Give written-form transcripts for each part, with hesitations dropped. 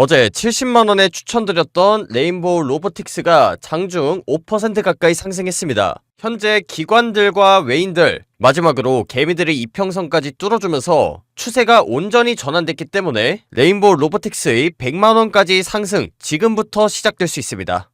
어제 70만원에 추천드렸던 레인보우 로보틱스가 장중 5% 가까이 상승했습니다. 현재 기관들과 외인들, 마지막으로 개미들의 이평선까지 뚫어주면서 추세가 온전히 전환됐기 때문에 레인보우 로보틱스의 100만원까지 상승 지금부터 시작될 수 있습니다.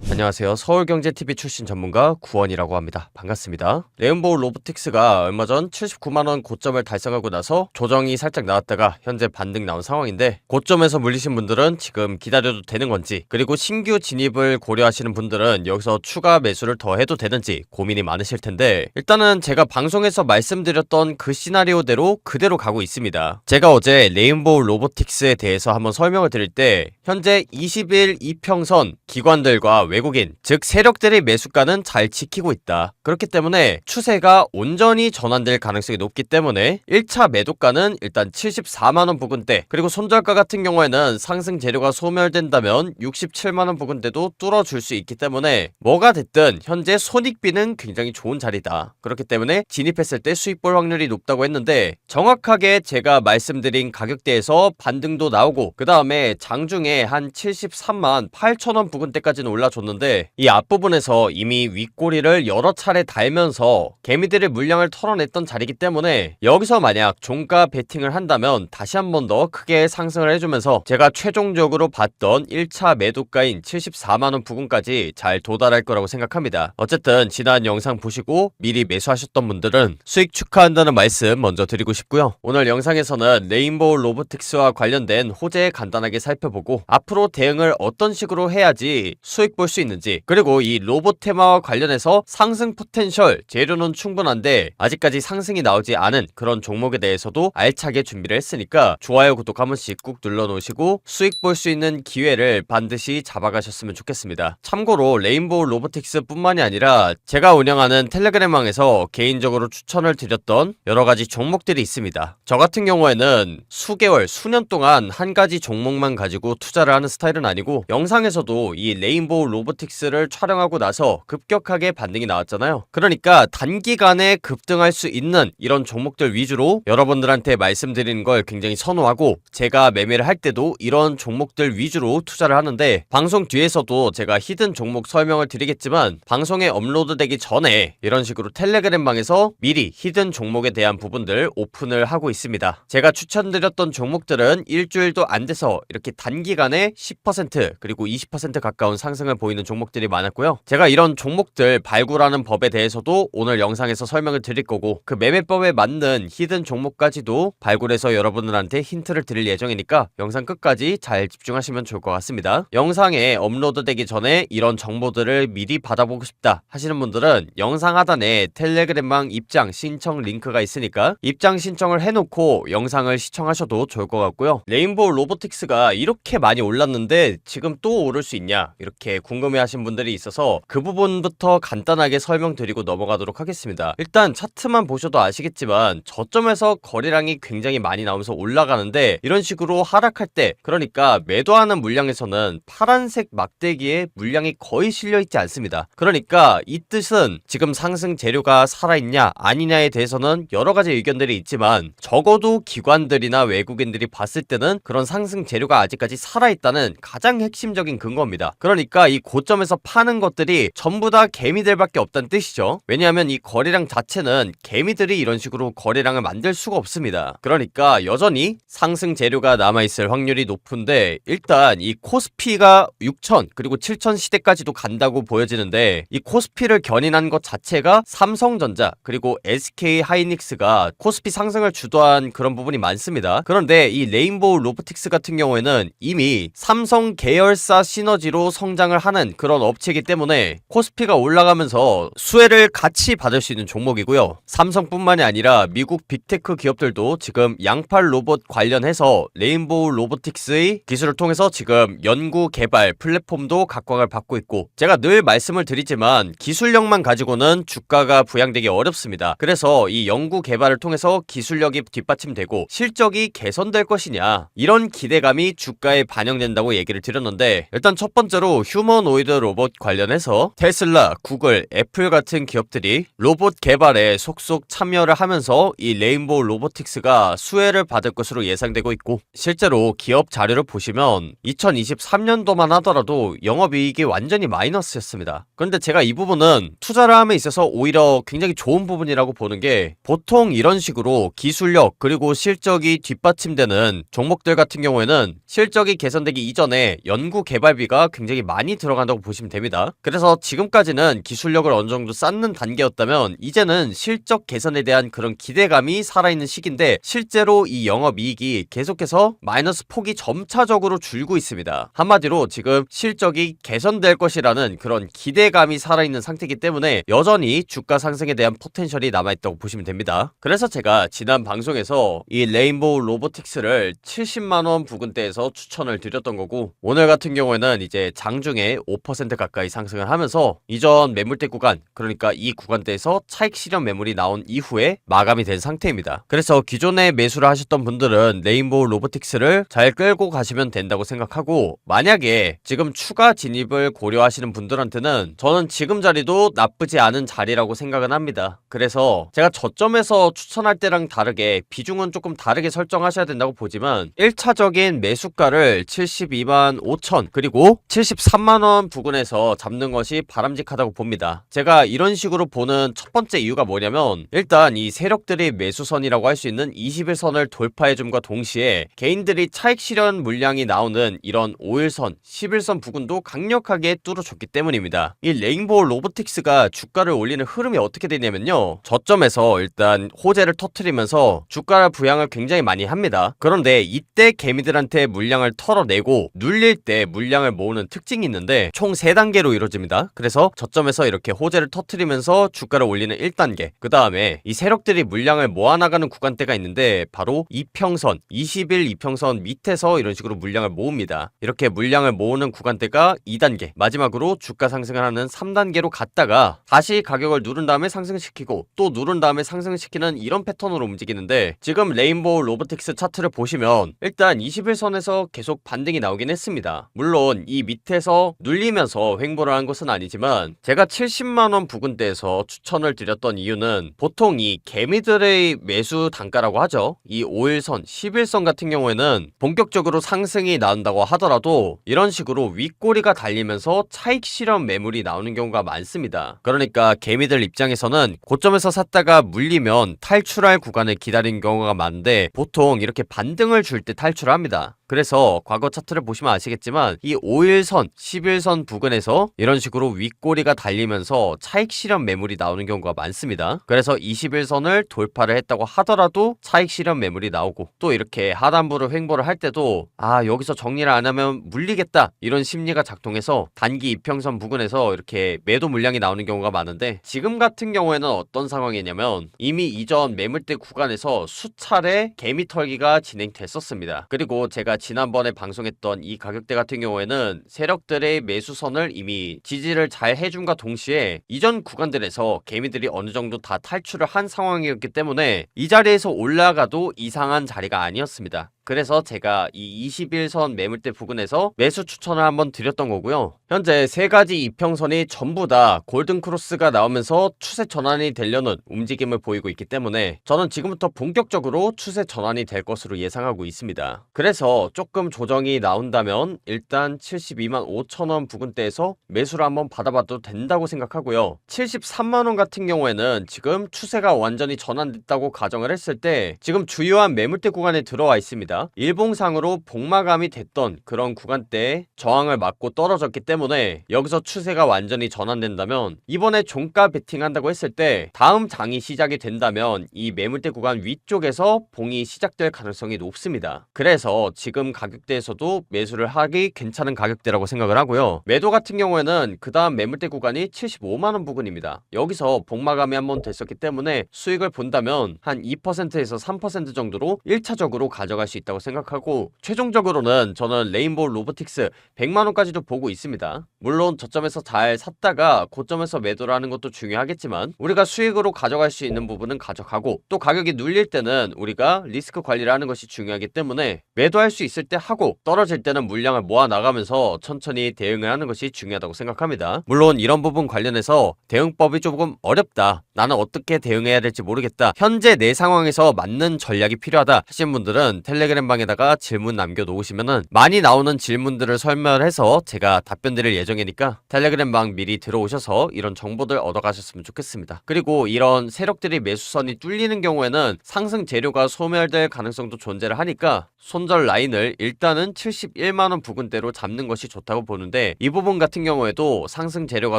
안녕하세요. 서울경제TV 출신 전문가 구원이라고 합니다. 반갑습니다. 레인보우 로보틱스가 얼마 전 79만원 고점을 달성하고 나서 조정이 살짝 나왔다가 현재 반등 나온 상황인데, 고점에서 물리신 분들은 지금 기다려도 되는 건지, 그리고 신규 진입을 고려하시는 분들은 여기서 추가 매수를 더 해도 되는지 고민이 많으실 텐데, 일단은 제가 방송에서 말씀드렸던 그 시나리오대로 그대로 가고 있습니다. 제가 어제 레인보우 로보틱스에 대해서 한번 설명을 드릴 때 현재 20일 이평선 기관들과 외국인, 즉 세력들의 매수가는 잘 지키고 있다. 그렇기 때문에 추세가 온전히 전환될 가능성이 높기 때문에 1차 매도가는 일단 74만원 부근대, 그리고 손절가 같은 경우에는 상승 재료가 소멸된다면 67만원 부근대도 뚫어줄 수 있기 때문에 뭐가 됐든 현재 손익비는 굉장히 좋은 자리다. 그렇기 때문에 진입했을 때 수익 볼 확률이 높다고 했는데, 정확하게 제가 말씀드린 가격대에서 반등도 나오고 그 다음에 장중에 한 73만 8천원 부근대까지는 올라줬는데, 이 앞부분에서 이미 윗꼬리를 여러 차례 달면서 개미들의 물량을 털어냈던 자리이기 때문에 여기서 만약 종가 베팅을 한다면 다시 한 번 더 크게 상승을 해주면서 제가 최종적으로 봤던 1차 매도가인 74만원 부근까지 잘 도달할 거라고 생각합니다. 어쨌든 지난 영상 보시고 미리 매수하셨던 분들은 수익 축하한다는 말씀 먼저 드리고 싶고요. 오늘 영상에서는 레인보우 로보틱스와 관련된 호재 간단하게 살펴보고 앞으로 대응을 어떤 식으로 해야지 수익 볼 수 있는지, 그리고 이 로봇 테마와 관련해서 상승 포텐셜 재료는 충분한데 아직까지 상승이 나오지 않은 그런 종목에 대해서도 알차게 준비를 했으니까 좋아요, 구독 한 번씩 꾹 눌러놓으시고 수익 볼 수 있는 기회를 반드시 잡아가셨으면 좋겠습니다. 참고로 레인보우 로보틱스 뿐만이 아니라 제가 운영하는 텔레그램망에서 개인적으로 추천을 드렸던 여러가지 종목들이 있습니다. 저 같은 경우에는 수개월, 수년 동안 한 가지 종목만 가지고 투자를 하는 스타일은 아니고, 영상에서도 이 레인보우 로보틱스를 촬영하고 나서 급격하게 반등이 나왔잖아요. 그러니까 단기간에 급등할 수 있는 이런 종목들 위주로 여러분들한테 말씀드리는 걸 굉장히 선호하고, 제가 매매를 할 때도 이런 종목들 위주로 투자를 하는데, 방송 뒤에서도 제가 히든 종목 설명을 드리겠지만 방송에 업로드되기 전에 이런 식으로 텔레그램방에서 미리 히든 종목에 대한 부분들 오픈을 하고 있습니다. 제가 추천드렸던 종목들은 일주일도 안 돼서 이렇게 단기간에 10% 그리고 20% 가까운 상승을 보이는 종목들이 많았고요. 제가 이런 종목들 발굴하는 법에 대해서도 오늘 영상에서 설명을 드릴 거고, 그 매매법에 맞는 히든 종목까지도 발굴해서 여러분들한테 힌트를 드릴 예정이니까 영상 끝까지 잘 집중하시면 좋을 것 같습니다. 영상에 업로드되기 전에 이런 정보들을 미리 받아보고 싶다 하시는 분들은 영상 하단에 텔레그램망 입장 신청 링크가 있으니까 입장 신청을 해놓고 영상을 시청하셔도 좋을 것 같고요. 레인보우 로보틱스가 이렇게 많이 올랐는데 지금 또 오를 수 있냐, 이렇게 궁금해하신 분들이 있어서 그 부분부터 간단하게 설명드리고 넘어가도록 하겠습니다. 일단 차트만 보셔도 아시겠지만 저점에서 거래량이 굉장히 많이 나오면서 올라가는데, 이런 식으로 하락할 때, 그러니까 매도하는 물량에서는 파란색 막대기에 물량이 거의 실려있지 않습니다. 그러니까 이 뜻은 지금 상승 재료가 살아있냐 아니냐에 대해서는 여러가지 의견들이 있지만, 적어도 기관들이나 외국인들이 봤을 때는 그런 상승 재료가 아직까지 살아있다는 가장 핵심적인 근거입니다. 그러니까 이 고점에서 파는 것들이 전부 다 개미들밖에 없다는 뜻이죠. 왜냐하면 이 거래량 자체는 개미들이 이런 식으로 거래량을 만들 수가 없습니다. 그러니까 여전히 상승 재료가 남아있을 확률이 높은데, 일단 이 코스피가 6천 그리고 7천 시대까지도 간다고 보여지는데, 이 코스피를 견인한 것 자체가 삼성전자 그리고 SK 하이닉스가 코스피 상승을 주도한 그런 부분이 많습니다. 그런데 이 레인보우 로보틱스 같은 경우에는 이미 삼성 계열사 시너지로 성장을 하는 그런 업체이기 때문에 코스피가 올라가면서 수혜를 같이 받을 수 있는 종목이고요. 삼성뿐만이 아니라 미국 빅테크 기업들도 지금 양팔 로봇 관련해서 레인보우 로보틱스의 기술을 통해서 지금 연구 개발 플랫폼도 각광을 받고 있고, 제가 늘 말씀을 드리지만 기술력만 가지고는 주가가 부양되기 어렵습니다. 그래서 이 연구 개발을 통해서 기술력이 뒷받침되고 실적이 개선될 것이냐, 이런 기대감이 주가에 반영된다고 얘기를 드렸는데, 일단 첫 번째로 휴머노이드 휴머노이드 로봇 관련해서 테슬라, 구글, 애플 같은 기업들이 로봇 개발에 속속 참여를 하면서 이 레인보우 로보틱스가 수혜를 받을 것으로 예상되고 있고, 실제로 기업 자료를 보시면 2023년도만 하더라도 영업이익이 완전히 마이너스였습니다. 그런데 제가 이 부분은 투자를 함에 있어서 오히려 굉장히 좋은 부분이라고 보는 게, 보통 이런 식으로 기술력 그리고 실적이 뒷받침되는 종목들 같은 경우에는 실적이 개선되기 이전에 연구 개발비가 굉장히 많이 들어간다고 보시면 됩니다. 그래서 지금까지는 기술력을 어느 정도 쌓는 단계였다면 이제는 실적 개선에 대한 그런 기대감이 살아있는 시기인데, 실제로 이 영업이익이 계속해서 마이너스 폭이 점차적으로 줄고 있습니다. 한마디로 지금 실적이 개선될 것이라는 그런 기대감이 살아있는 상태이기 때문에 여전히 주가 상승에 대한 포텐셜이 남아있다고 보시면 됩니다. 그래서 제가 지난 방송에서 이 레인보우 로보틱스를 70만원 부근대에서 추천을 드렸던 거고, 오늘 같은 경우에는 이제 장중에 5% 가까이 상승을 하면서 이전 매물대 구간, 그러니까 이 구간대에서 차익 실현 매물이 나온 이후에 마감이 된 상태입니다. 그래서 기존에 매수를 하셨던 분들은 레인보우 로보틱스를 잘 끌고 가시면 된다고 생각하고, 만약에 지금 추가 진입을 고려하시는 분들한테는 저는 지금 자리도 나쁘지 않은 자리라고 생각은 합니다. 그래서 제가 저점에서 추천할 때랑 다르게 비중은 조금 다르게 설정하셔야 된다고 보지만, 1차적인 매수가를 72만 5천 그리고 73만원 부근에서 잡는 것이 바람직하다고 봅니다. 제가 이런 식으로 보는 첫 번째 이유가 뭐냐면, 일단 이 세력들이 매수선이라고 할 수 있는 21선을 돌파해줌과 동시에 개인들이 차익 실현 물량이 나오는 이런 5일선, 11선 부근도 강력하게 뚫어줬기 때문입니다. 이 레인보우 로보틱스가 주가를 올리는 흐름이 어떻게 되냐면요, 저점에서 일단 호재를 터트리면서 주가를 부양을 굉장히 많이 합니다. 그런데 이때 개미들한테 물량을 털어내고 눌릴 때 물량을 모으는 특징이 있는데, 총 3단계로 이루어집니다. 그래서 저점에서 이렇게 호재를 터트리면서 주가를 올리는 1단계, 그 다음에 이 세력들이 물량을 모아나가는 구간대가 있는데 바로 이평선, 20일 이평선 밑에서 이런 식으로 물량을 모읍니다. 이렇게 물량을 모으는 구간대가 2단계, 마지막으로 주가 상승을 하는 3단계로 갔다가 다시 가격을 누른 다음에 상승시키고 또 누른 다음에 상승시키는 이런 패턴으로 움직이는데, 지금 레인보우 로보틱스 차트를 보시면 일단 21선에서 계속 반등이 나오긴 했습니다. 물론 이 밑에서 눌리면서 횡보를 한 것은 아니지만, 제가 70만원 부근대에서 추천을 드렸던 이유는 보통 이 개미들의 매수 단가라고 하죠. 이 5일선, 11선 같은 경우에는 본격적으로 상승이 나온다고 하더라도 이런 식으로 윗꼬리가 달리면서 차익 실현 매물이 나오는 경우가 많습니다. 그러니까 개미들 입장에서는 고점에서 샀다가 물리면 탈출할 구간을 기다리는 경우가 많은데, 보통 이렇게 반등을 줄 때 탈출합니다. 그래서 과거 차트를 보시면 아시겠지만 이 5일선, 11선 부근에서 이런 식으로 윗꼬리가 달리면서 차익 실현 매물이 나오는 경우가 많습니다. 그래서 21선을 돌파를 했다고 하더라도 차익 실현 매물이 나오고, 또 이렇게 하단부를 횡보를 할 때도 여기서 정리를 안 하면 물리겠다 이런 심리가 작동해서 단기 이평선 부근에서 이렇게 매도 물량이 나오는 경우가 많은데, 지금 같은 경우에는 어떤 상황이냐면 이미 이전 매물대 구간에서 수차례 개미 털기가 진행됐었습니다. 그리고 제가 지난번에 방송했던 이 가격대 같은 경우에는 세력들의 매수선을 이미 지지를 잘 해줌과 동시에 이전 구간들에서 개미들이 어느 정도 다 탈출을 한 상황이었기 때문에 이 자리에서 올라가도 이상한 자리가 아니었습니다. 그래서 제가 이 21선 매물대 부근에서 매수 추천을 한번 드렸던 거고요. 현재 3가지 이평선이 전부 다 골든크로스가 나오면서 추세 전환이 되려는 움직임을 보이고 있기 때문에 저는 지금부터 본격적으로 추세 전환이 될 것으로 예상하고 있습니다. 그래서 조금 조정이 나온다면 일단 72만 5천원 부근대에서 매수를 한번 받아봐도 된다고 생각하고요. 73만원 같은 경우에는 지금 추세가 완전히 전환됐다고 가정을 했을 때 지금 주요한 매물대 구간에 들어와 있습니다. 일봉상으로 복마감이 됐던 그런 구간대에 저항을 맞고 떨어졌기 때문에 여기서 추세가 완전히 전환된다면, 이번에 종가 베팅한다고 했을 때 다음 장이 시작이 된다면 이 매물대 구간 위쪽에서 봉이 시작될 가능성이 높습니다. 그래서 지금 가격대에서도 매수를 하기 괜찮은 가격대라고 생각을 하고요. 매도 같은 경우에는 그 다음 매물대 구간이 75만원 부근입니다. 여기서 복마감이 한번 됐었기 때문에 수익을 본다면 한 2%에서 3% 정도로 1차적으로 가져갈 수 있다 있다고 생각하고 최종적으로는 저는 레인보우 로보틱스 100만원까지도 보고 있습니다. 물론 저점에서 잘 샀다가 고점에서 매도를 하는 것도 중요하겠지만 우리가 수익으로 가져갈 수 있는 부분은 가져가고 또 가격이 눌릴 때는 우리가 리스크 관리를 하는 것이 중요하기 때문에 매도할 수 있을 때 하고 떨어질 때는 물량을 모아 나가면서 천천히 대응을 하는 것이 중요하다고 생각합니다. 물론 이런 부분 관련해서 대응법이 조금 어렵다, 나는 어떻게 대응해야 될지 모르겠다, 현재 내 상황에서 맞는 전략이 필요하다 하신 분들은 텔레그램 방에다가 질문 남겨놓으시면은 많이 나오는 질문들을 설명해서 제가 답변 드릴 예정이니까 텔레그램 방 미리 들어오셔서 이런 정보들 얻어가셨으면 좋겠습니다. 그리고 이런 세력들이 매수선이 뚫리는 경우에는 상승 재료가 소멸될 가능성도 존재를 하니까 손절 라인을 일단은 71만원 부근대로 잡는 것이 좋다고 보는데, 이 부분 같은 경우에도 상승 재료가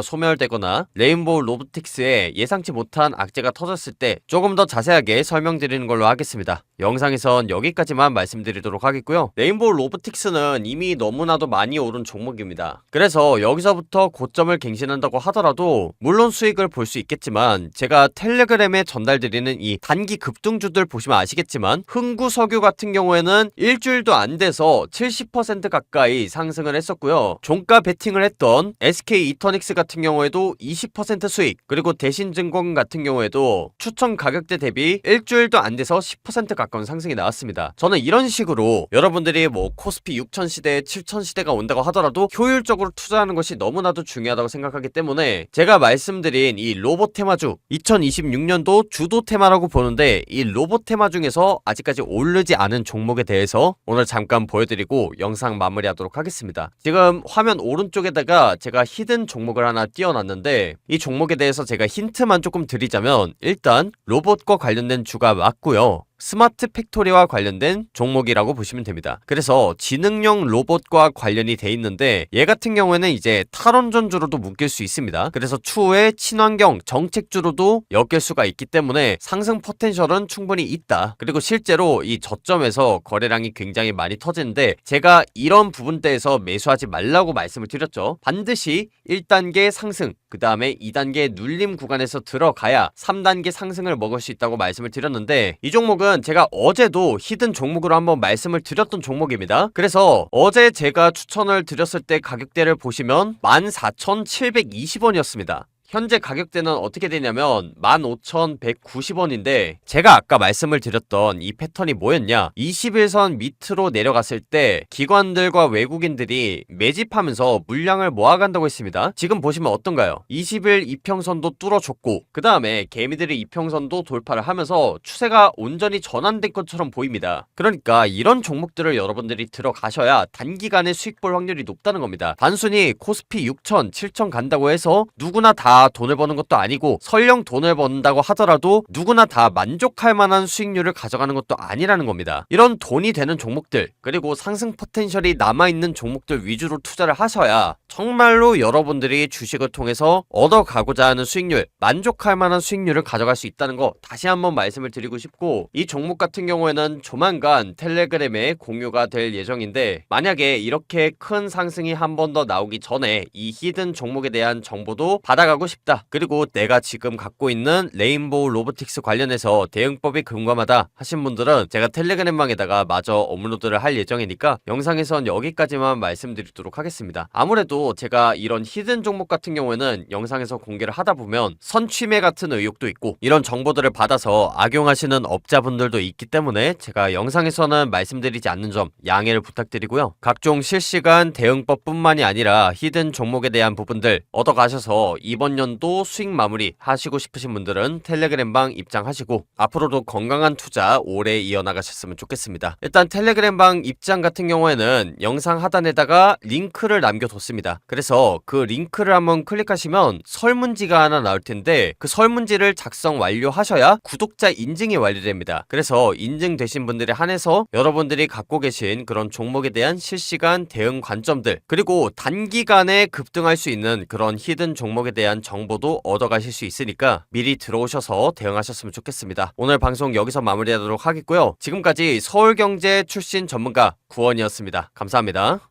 소멸되거나 레인보우 로보틱스에 예상치 못한 악재가 터졌을 때 조금 더 자세하게 설명드리는 걸로 하겠습니다. 영상에선 여기까지만 말씀드리도록 하겠고요. 레인보우 로보틱스는 이미 너무나도 많이 오른 종목입니다. 그래서 여기서부터 고점을 갱신한다고 하더라도 물론 수익을 볼 수 있겠지만 제가 텔레그램에 전달드리는 이 단기 급등주들 보시면 아시겠지만 흥구석유 같은 경우에는 일주일도 안 돼서 70% 가까이 상승을 했었고요. 종가 베팅을 했던 SK 이터닉스 같은 경우에도 20% 수익, 그리고 대신증권 같은 경우에도 추천 가격대 대비 일주일도 안 돼서 10% 가까운 상승이 나왔습니다. 저는 이런 식으로 여러분들이 뭐 코스피 6000 시대, 7000 시대가 온다고 하더라도 효율적으로 투자하는 것이 너무나도 중요하다고 생각하기 때문에 제가 말씀드린 이 로봇 테마주 2026년도 주도 테마라고 보는데, 이 로봇 테마 중에서 아직까지 오르지 않은 종목에 대해서 오늘 잠깐 보여드리고 영상 마무리하도록 하겠습니다. 지금 화면 오른쪽에다가 제가 히든 종목을 하나 띄워놨는데, 이 종목에 대해서 제가 힌트만 조금 드리자면 일단 로봇과 관련된 주가 맞고요. 스마트 팩토리와 관련된 종목이라고 보시면 됩니다. 그래서 지능형 로봇과 관련이 돼 있는데 얘 같은 경우에는 이제 탈원전주로도 묶일 수 있습니다. 그래서 추후에 친환경 정책주로도 엮일 수가 있기 때문에 상승 포텐셜은 충분히 있다. 그리고 실제로 이 저점에서 거래량이 굉장히 많이 터지는데 제가 이런 부분대에서 매수하지 말라고 말씀을 드렸죠. 반드시 1단계 상승, 그 다음에 2단계 눌림 구간에서 들어가야 3단계 상승을 먹을 수 있다고 말씀을 드렸는데, 이 종목은 제가 어제도 히든 종목으로 한번 말씀을 드렸던 종목입니다. 그래서 어제 제가 추천을 드렸을 때 가격대를 보시면 14,720원이었습니다. 현재 가격대는 어떻게 되냐면 15,190원인데 제가 아까 말씀을 드렸던 이 패턴이 뭐였냐, 21선 밑으로 내려갔을 때 기관들과 외국인들이 매집하면서 물량을 모아간다고 했습니다. 지금 보시면 어떤가요? 20일 이평선도 뚫어줬고 그 다음에 개미들이 이평선도 돌파를 하면서 추세가 온전히 전환된 것처럼 보입니다. 그러니까 이런 종목들을 여러분들이 들어가셔야 단기간에 수익 볼 확률이 높다는 겁니다. 단순히 코스피 6천, 7천 간다고 해서 누구나 다 돈을 버는 것도 아니고, 설령 돈을 번다고 하더라도 누구나 다 만족할 만한 수익률을 가져가는 것도 아니라는 겁니다. 이런 돈이 되는 종목들, 그리고 상승 포텐셜이 남아있는 종목들 위주로 투자를 하셔야 정말로 여러분들이 주식을 통해서 얻어가고자 하는 수익률, 만족할 만한 수익률을 가져갈 수 있다는 거 다시 한번 말씀을 드리고 싶고, 이 종목 같은 경우에는 조만간 텔레그램에 공유가 될 예정인데, 만약에 이렇게 큰 상승이 한 번 더 나오기 전에 이 히든 종목에 대한 정보도 받아가고 싶다, 그리고 내가 지금 갖고 있는 레인보우 로보틱스 관련해서 대응법이 금감하다 하신 분들은 제가 텔레그램방에다가 마저 업로드를 할 예정이니까 영상에선 여기까지만 말씀드리도록 하겠습니다. 아무래도 제가 이런 히든 종목 같은 경우에는 영상에서 공개를 하다 보면 선취매 같은 의혹도 있고 이런 정보들을 받아서 악용하시는 업자분들도 있기 때문에 제가 영상에서는 말씀드리지 않는 점 양해를 부탁드리고요. 각종 실시간 대응법 뿐만이 아니라 히든 종목에 대한 부분들 얻어가셔서 이번 연도 수익 마무리 하시고 싶으신 분들은 텔레그램방 입장하시고 앞으로도 건강한 투자 오래 이어나가셨으면 좋겠습니다. 일단 텔레그램방 입장 같은 경우에는 영상 하단에다가 링크를 남겨뒀습니다. 그래서 그 링크를 한번 클릭하시면 설문지가 하나 나올 텐데 그 설문지를 작성 완료하셔야 구독자 인증이 완료됩니다. 그래서 인증되신 분들에 한해서 여러분들이 갖고 계신 그런 종목에 대한 실시간 대응 관점들, 그리고 단기간에 급등할 수 있는 그런 히든 종목에 대한 정보도 얻어가실 수 있으니까 미리 들어오셔서 대응하셨으면 좋겠습니다. 오늘 방송 여기서 마무리하도록 하겠고요. 지금까지 서울경제 출신 전문가 구원이었습니다. 감사합니다.